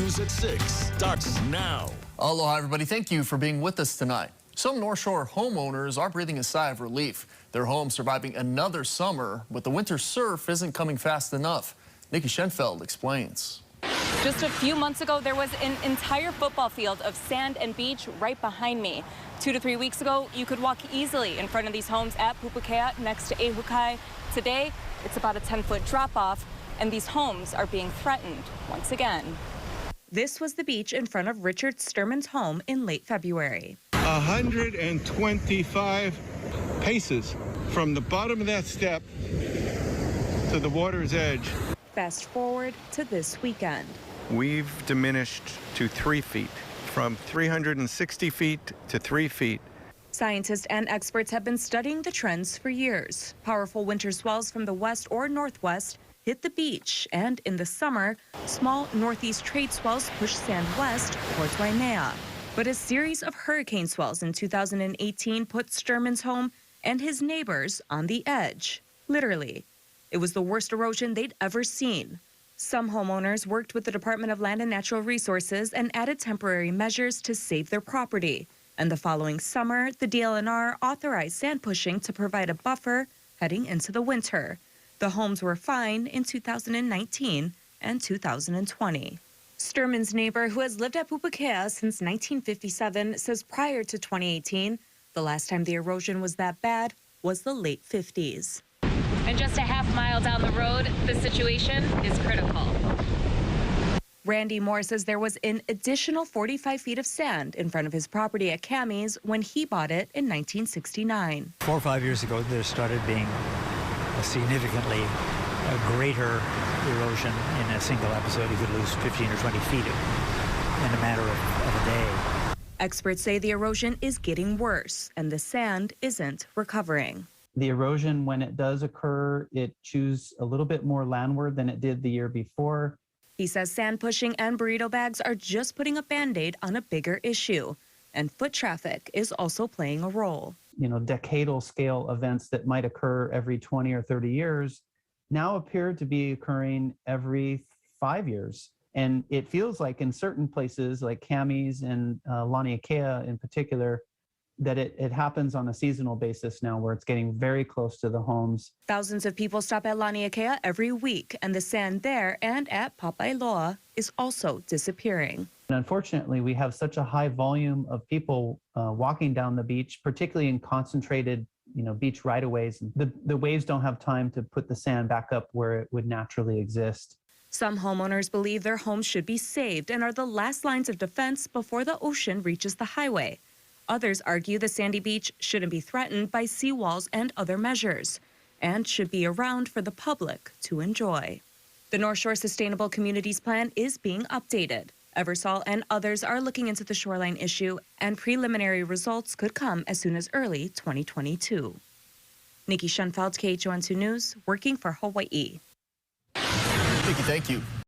News at 6 starts now. Aloha, everybody. Thank you for being with us tonight. Some North Shore homeowners are breathing a sigh of relief. Their home surviving another summer, but the winter surf isn't coming fast enough. Nikki Schenfeld explains. Just a few months ago, there was an entire football field of sand and beach right behind me. 2 to 3 weeks ago, you could walk easily in front of these homes at Pupukea next to Ehukai. Today, it's about a 10-foot drop-off, and these homes are being threatened once again. This was the beach in front of Richard Sturman's home in late February. 125 paces from the bottom of that step to the water's edge. Fast forward to this weekend. We've diminished to 3 feet, from 360 feet to 3 feet. Scientists and experts have been studying the trends for years. Powerful winter swells from the west or northwest hit the beach, and in the summer, small northeast trade swells push sand west towards Waimea. But a series of hurricane swells in 2018 put Sturman's home and his neighbors on the edge, literally. It was the worst erosion they'd ever seen. Some homeowners worked with the Department of Land and Natural Resources and added temporary measures to save their property. And the following summer, the DLNR authorized sand pushing to provide a buffer heading into the winter. The homes were fine in 2019 and 2020. Sturman's neighbor, who has lived at Pupukea since 1957, says prior to 2018, the last time the erosion was that bad was the late 50s. And just a half mile down the road, the situation is critical. Randy Moore says there was an additional 45 feet of sand in front of his property at Cammie's when he bought it in 1969. 4 or 5 years ago, there started being a significantly greater erosion in a single episode. You could lose 15 or 20 feet in a matter of a day. Experts say the erosion is getting worse and the sand isn't recovering. The erosion, when it does occur, it chews a little bit more landward than it did the year before. He says sand pushing and burrito bags are just putting a Band-Aid on a bigger issue. And foot traffic is also playing a role. You know, decadal scale events that might occur every 20 or 30 years now appear to be occurring every 5 years. And it feels like in certain places like Cammie's and Laniakea in particular, that it happens on a seasonal basis now where it's getting very close to the homes. Thousands of people stop at Laniakea every week, and the sand there and at Papailoa is also disappearing. And unfortunately, we have such a high volume of people walking down the beach, particularly in concentrated, beach right-of-ways. The waves don't have time to put the sand back up where it would naturally exist. Some homeowners believe their homes should be saved and are the last lines of defense before the ocean reaches the highway. Others argue the sandy beach shouldn't be threatened by seawalls and other measures, and should be around for the public to enjoy. The North Shore Sustainable Communities Plan is being updated. Eversol and others are looking into the shoreline issue, and preliminary results could come as soon as early 2022. Nikki Schenfeld, KHON2 News, working for Hawaii. Nikki, thank you.